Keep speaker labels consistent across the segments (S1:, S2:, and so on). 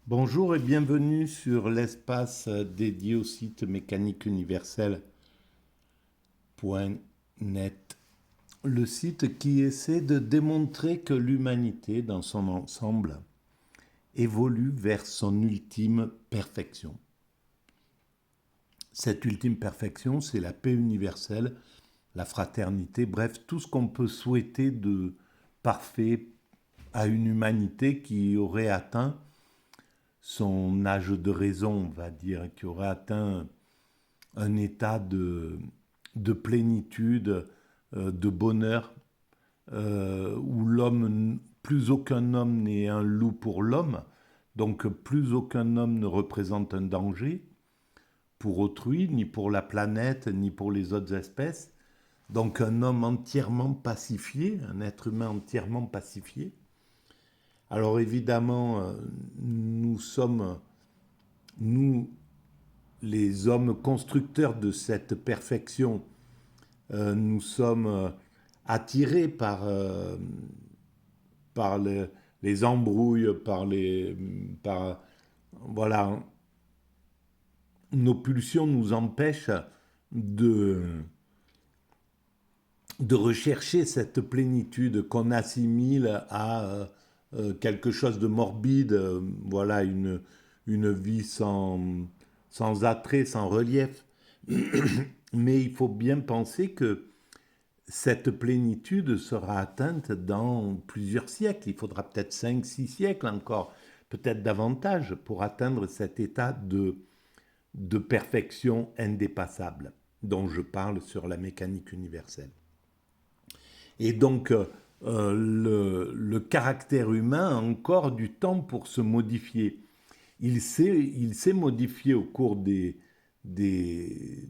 S1: Bonjour et bienvenue sur l'espace dédié au site mécaniqueuniverselle.net, le site qui essaie de démontrer que l'humanité dans son ensemble évolue vers son ultime perfection. Cette ultime perfection, c'est la paix universelle, la fraternité, bref, tout ce qu'on peut souhaiter de parfait à une humanité qui aurait atteint son âge de raison, on va dire, qui aurait atteint un état de plénitude, de bonheur, où l'homme, plus aucun homme n'est un loup pour l'homme, donc plus aucun homme ne représente un danger pour autrui, ni pour la planète, ni pour les autres espèces. Donc un homme entièrement pacifié, un être humain entièrement pacifié. Alors évidemment, nous sommes, nous, les hommes constructeurs de cette perfection, nous sommes attirés par les embrouilles, par voilà, nos pulsions nous empêchent de, de rechercher cette plénitude qu'on assimile à quelque chose de morbide, voilà, une vie sans attrait, sans relief. Mais il faut bien penser que cette plénitude sera atteinte dans plusieurs siècles. Il faudra peut-être 5, 6 siècles encore, peut-être davantage, pour atteindre cet état de perfection indépassable dont je parle sur la mécanique universelle. Et donc, le caractère humain a encore du temps pour se modifier. Il s'est modifié au cours des, des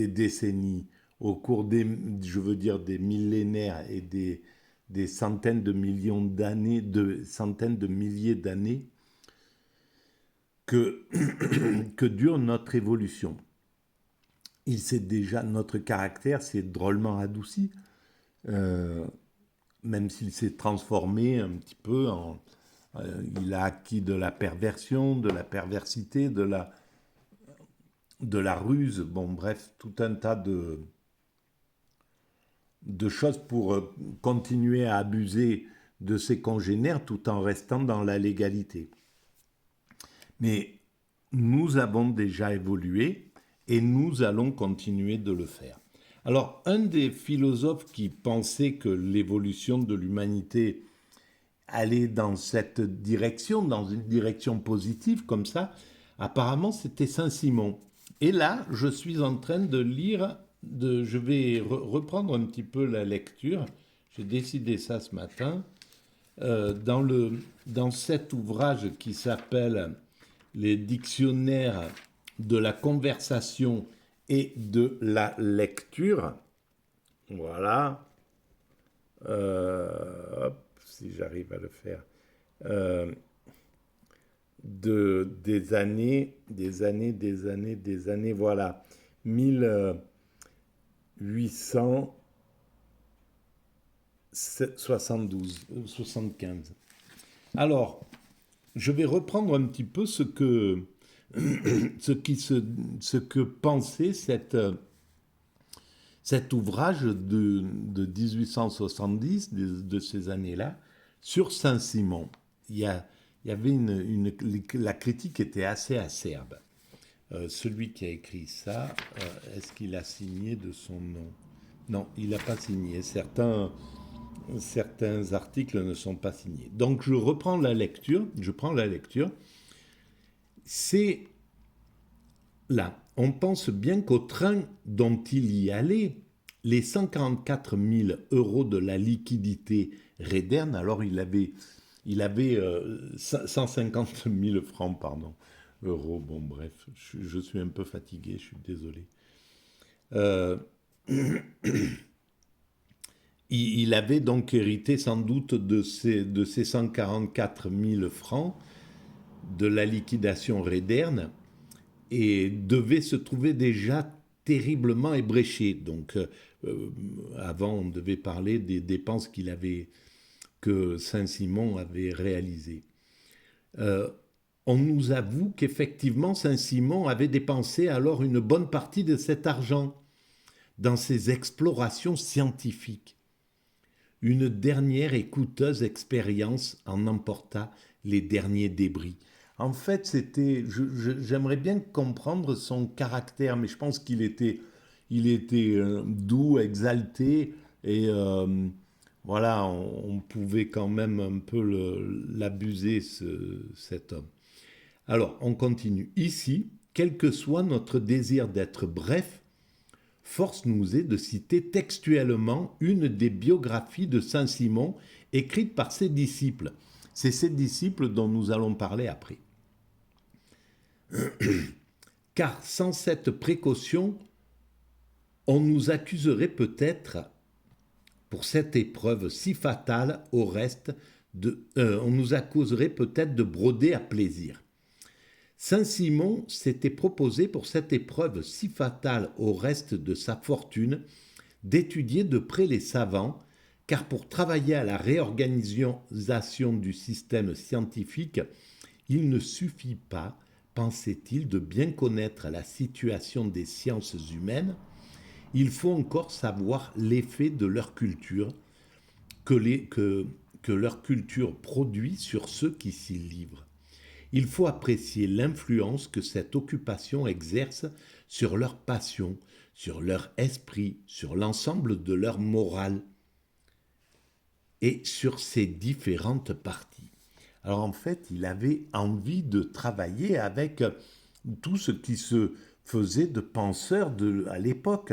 S1: décennies, au cours je veux dire, des millénaires et des centaines de millions d'années, de centaines de milliers d'années que, que dure notre évolution. Notre caractère s'est drôlement adouci, euh, même s'il s'est transformé un petit peu il a acquis de la perversion, de la perversité, de la ruse, bon bref, tout un tas de choses pour continuer à abuser de ses congénères tout en restant dans la légalité. Mais nous avons déjà évolué et nous allons continuer de le faire. Alors, un des philosophes qui pensait que l'évolution de l'humanité allait dans cette direction, dans une direction positive comme ça, apparemment c'était Saint-Simon. Et là, je suis en train de lire, je vais reprendre un petit peu la lecture, j'ai décidé ça ce matin, dans cet ouvrage qui s'appelle Les dictionnaires de la conversation et de la lecture. Voilà. Hop, si j'arrive à le faire. Euh, des années, voilà. 1872, 75. Alors, je vais reprendre un petit peu ce que pensait cet ouvrage de 1870, de ces années-là, sur Saint-Simon. Il y avait la critique était assez acerbe. Celui qui a écrit ça, est-ce qu'il a signé de son nom? Non, il n'a pas signé. Certains articles ne sont pas signés. Donc je reprends la lecture, je prends la lecture. C'est là, on pense bien qu'au train dont il y allait, les 144 000 euros de la liquidité Redern, alors il avait 150 000 francs, pardon, euros, bon bref, je suis un peu fatigué, je suis désolé. Euh, il avait donc hérité sans doute de ces 144 000 francs de la liquidation Redern et devait se trouver déjà terriblement ébréché. Donc, avant, on devait parler des dépenses que Saint-Simon avait réalisées. On nous avoue qu'effectivement Saint-Simon avait dépensé alors une bonne partie de cet argent dans ses explorations scientifiques. Une dernière et coûteuse expérience en emporta les derniers débris. En fait, j'aimerais bien comprendre son caractère, mais je pense qu'il était doux, exalté, et voilà, on pouvait quand même un peu l'abuser, cet homme. Alors, on continue. Ici, quel que soit notre désir d'être bref, force nous est de citer textuellement une des biographies de Saint-Simon écrites par ses disciples. C'est ses disciples dont nous allons parler après. Car sans cette précaution, on nous accuserait peut-être, pour cette épreuve si fatale au reste, on nous accuserait peut-être de broder à plaisir. Saint-Simon s'était proposé pour cette épreuve si fatale au reste de sa fortune d'étudier de près les savants, car pour travailler à la réorganisation du système scientifique, il ne suffit pas, pensait-il, de bien connaître la situation des sciences humaines, il faut encore savoir l'effet de leur culture, que leur culture produit sur ceux qui s'y livrent. Il faut apprécier l'influence que cette occupation exerce sur leur passion, sur leur esprit, sur l'ensemble de leur morale et sur ses différentes parties. Alors en fait, il avait envie de travailler avec tout ce qui se faisait de penseurs à l'époque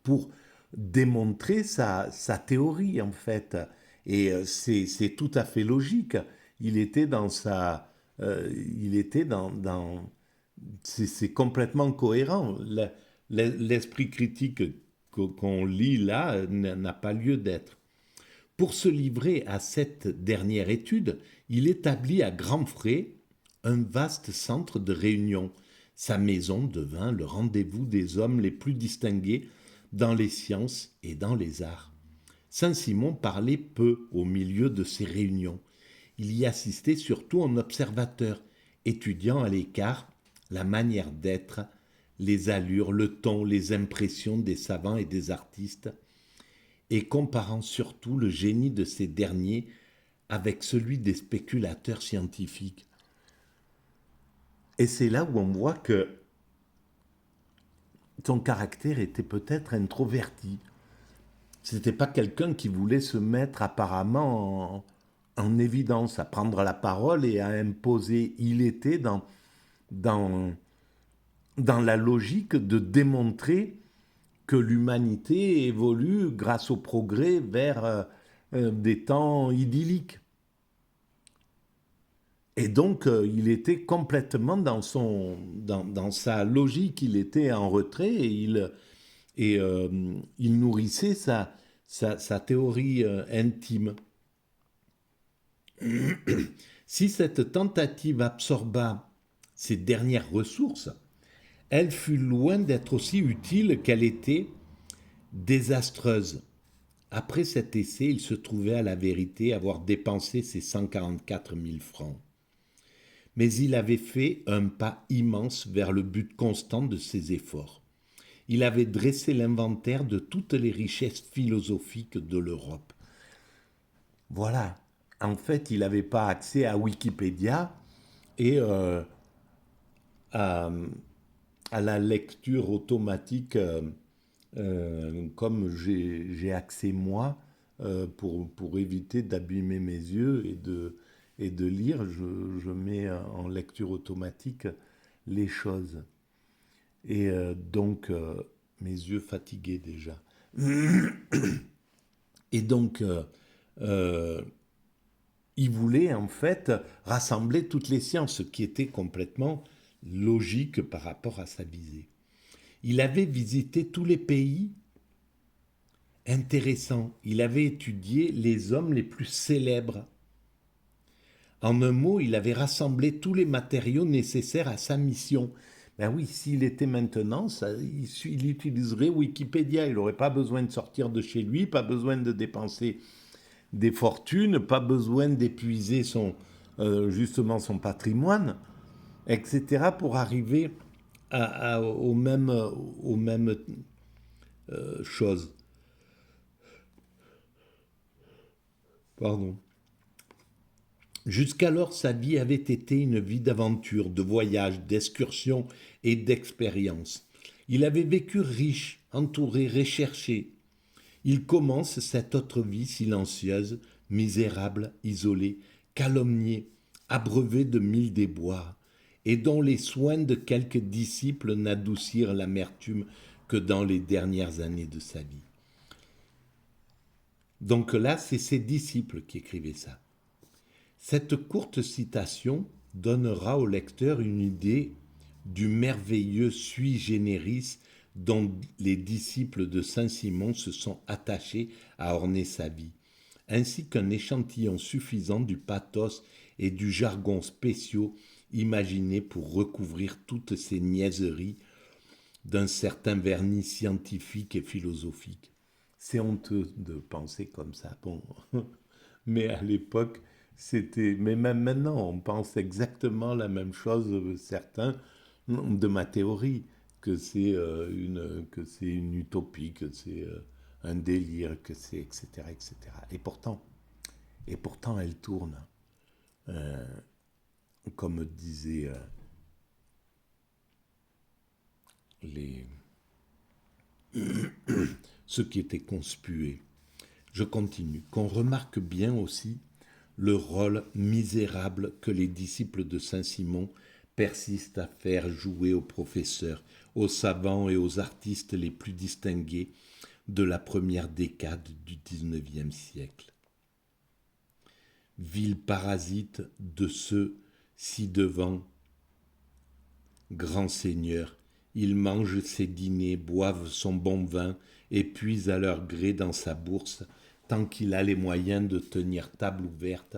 S1: pour démontrer sa théorie en fait. Et c'est tout à fait logique. Il était dans sa... il était dans c'est complètement cohérent. L'esprit critique qu'on lit là n'a pas lieu d'être. Pour se livrer à cette dernière étude, il établit à grands frais un vaste centre de réunion. Sa maison devint le rendez-vous des hommes les plus distingués dans les sciences et dans les arts. Saint-Simon parlait peu au milieu de ces réunions. Il y assistait surtout en observateur, étudiant à l'écart la manière d'être, les allures, le ton, les impressions des savants et des artistes, et comparant surtout le génie de ces derniers avec celui des spéculateurs scientifiques. Et c'est là où on voit que son caractère était peut-être introverti. C'était pas quelqu'un qui voulait se mettre apparemment en évidence, à prendre la parole et à imposer. Il était dans, dans la logique de démontrer que l'humanité évolue grâce au progrès vers des temps idylliques. Et donc, il était complètement dans sa logique, il était en retrait et il nourrissait sa théorie intime. Si cette tentative absorba ses dernières ressources, elle fut loin d'être aussi utile qu'elle était désastreuse. Après cet essai, il se trouvait à la vérité avoir dépensé ses 144 000 francs. Mais il avait fait un pas immense vers le but constant de ses efforts. Il avait dressé l'inventaire de toutes les richesses philosophiques de l'Europe. Voilà. En fait, il n'avait pas accès à Wikipédia et à, à la lecture automatique comme j'ai accès moi pour éviter d'abîmer mes yeux et de lire, je mets en lecture automatique les choses. Et donc, mes yeux fatigués déjà. Et donc, euh, il voulait en fait rassembler toutes les sciences, ce qui était complètement logique par rapport à sa visée. Il avait visité tous les pays intéressants. Il avait étudié les hommes les plus célèbres. En un mot, il avait rassemblé tous les matériaux nécessaires à sa mission. Ben oui, s'il était maintenant, il utiliserait Wikipédia. Il n'aurait pas besoin de sortir de chez lui, pas besoin de dépenser des fortunes, pas besoin d'épuiser justement son patrimoine, etc., pour arriver aux mêmes choses. Pardon. Jusqu'alors, sa vie avait été une vie d'aventure, de voyage, d'excursion et d'expérience. Il avait vécu riche, entouré, recherché. Il commence cette autre vie silencieuse, misérable, isolée, calomniée, abreuvée de mille déboires, et dont les soins de quelques disciples n'adoucirent l'amertume que dans les dernières années de sa vie. Donc là, c'est ses disciples qui écrivaient ça. Cette courte citation donnera au lecteur une idée du merveilleux sui generis dont les disciples de Saint-Simon se sont attachés à orner sa vie, ainsi qu'un échantillon suffisant du pathos et du jargon spéciaux imaginés pour recouvrir toutes ces niaiseries d'un certain vernis scientifique et philosophique. C'est honteux de penser comme ça, bon. Mais à l'époque, c'était. Mais même maintenant, on pense exactement la même chose, certains, de ma théorie, que c'est une utopie, que c'est un délire, que c'est etc., etc. Et pourtant, elle tourne, comme disaient les ceux qui étaient conspués. Je continue. Qu'on remarque bien aussi le rôle misérable que les disciples de Saint-Simon persistent à faire jouer aux professeurs, aux savants et aux artistes les plus distingués de la première décade du XIXe siècle. Vil parasite de ceux ci-devant, grands seigneurs, ils mangent ses dîners, boivent son bon vin et puisent à leur gré dans sa bourse tant qu'il a les moyens de tenir table ouverte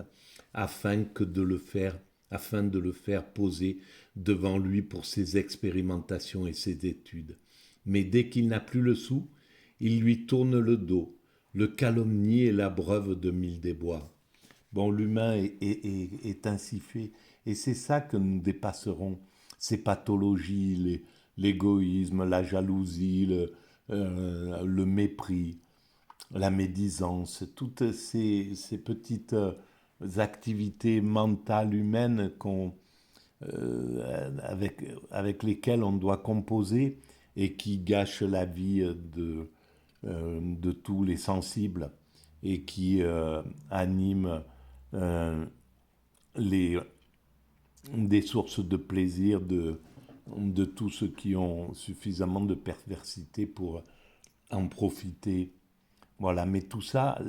S1: afin de le faire poser devant lui pour ses expérimentations et ses études. Mais dès qu'il n'a plus le sou, il lui tourne le dos, le calomnie et l'abreuve de mille déboires. Bon, l'humain est ainsi fait, et c'est ça que nous dépasserons, ces pathologies, l'égoïsme, la jalousie, le mépris, la médisance, toutes ces petites activités mentales humaines avec lesquelles on doit composer et qui gâchent la vie de tous les sensibles et qui animent euh, les, des sources de plaisir de tous ceux qui ont suffisamment de perversité pour en profiter. Voilà, mais tout ça,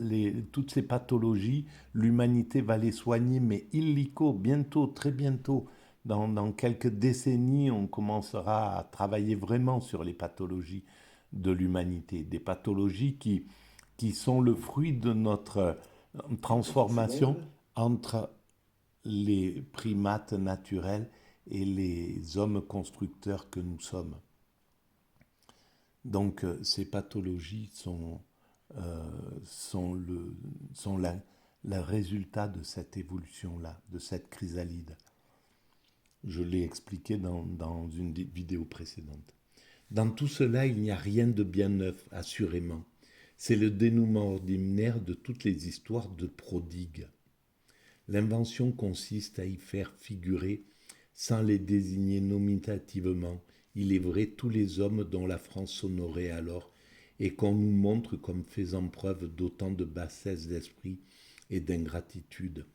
S1: toutes ces pathologies, l'humanité va les soigner, mais illico, bientôt, très bientôt. Dans quelques décennies, on commencera à travailler vraiment sur les pathologies de l'humanité. Des pathologies qui sont le fruit de notre transformation entre les primates naturels et les hommes constructeurs que nous sommes. Donc ces pathologies sont le résultat de cette évolution-là, de cette chrysalide. Je l'ai expliqué dans une vidéo précédente. Dans tout cela, il n'y a rien de bien neuf, assurément. C'est le dénouement ordinaire de toutes les histoires de prodigues. L'invention consiste à y faire figurer, sans les désigner nominativement, il est vrai, tous les hommes dont la France s'honorait alors, et qu'on nous montre comme faisant preuve d'autant de bassesse d'esprit et d'ingratitude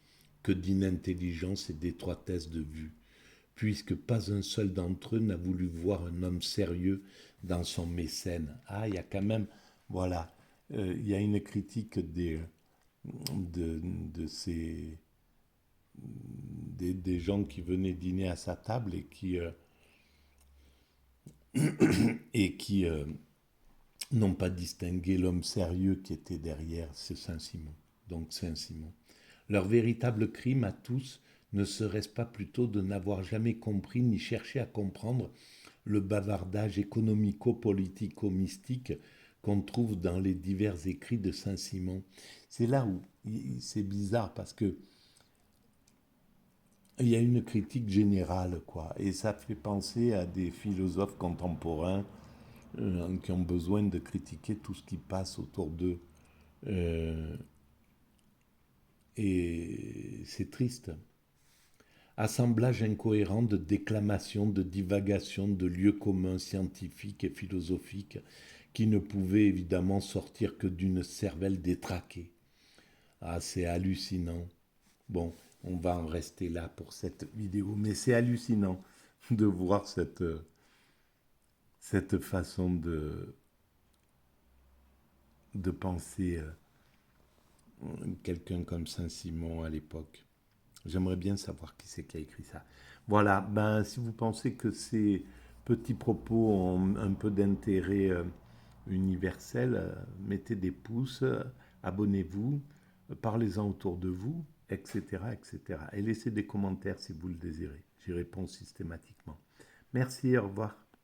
S1: que d'inintelligence et d'étroitesse de vue, puisque pas un seul d'entre eux n'a voulu voir un homme sérieux dans son mécène. Ah, il y a quand même, voilà, il y a une critique de ces des gens qui venaient dîner à sa table et qui n'ont pas distingué l'homme sérieux qui était derrière ce Saint-Simon. Donc Saint-Simon. Leur véritable crime à tous ne serait-ce pas plutôt de n'avoir jamais compris ni cherché à comprendre le bavardage économico-politico-mystique qu'on trouve dans les divers écrits de Saint-Simon. C'est là où c'est bizarre parce que il y a une critique générale, quoi. Et ça fait penser à des philosophes contemporains qui ont besoin de critiquer tout ce qui passe autour d'eux. Euh, et c'est triste. Assemblage incohérent de déclamations, de divagations, de lieux communs scientifiques et philosophiques qui ne pouvaient évidemment sortir que d'une cervelle détraquée. Ah, c'est hallucinant. Bon, on va en rester là pour cette vidéo, mais c'est hallucinant de voir cette façon de penser quelqu'un comme Saint-Simon à l'époque. J'aimerais bien savoir qui c'est qui a écrit ça. Voilà, ben, si vous pensez que ces petits propos ont un peu d'intérêt universel, mettez des pouces, abonnez-vous, parlez-en autour de vous, etc., etc. Et laissez des commentaires si vous le désirez. J'y réponds systématiquement. Merci, au revoir.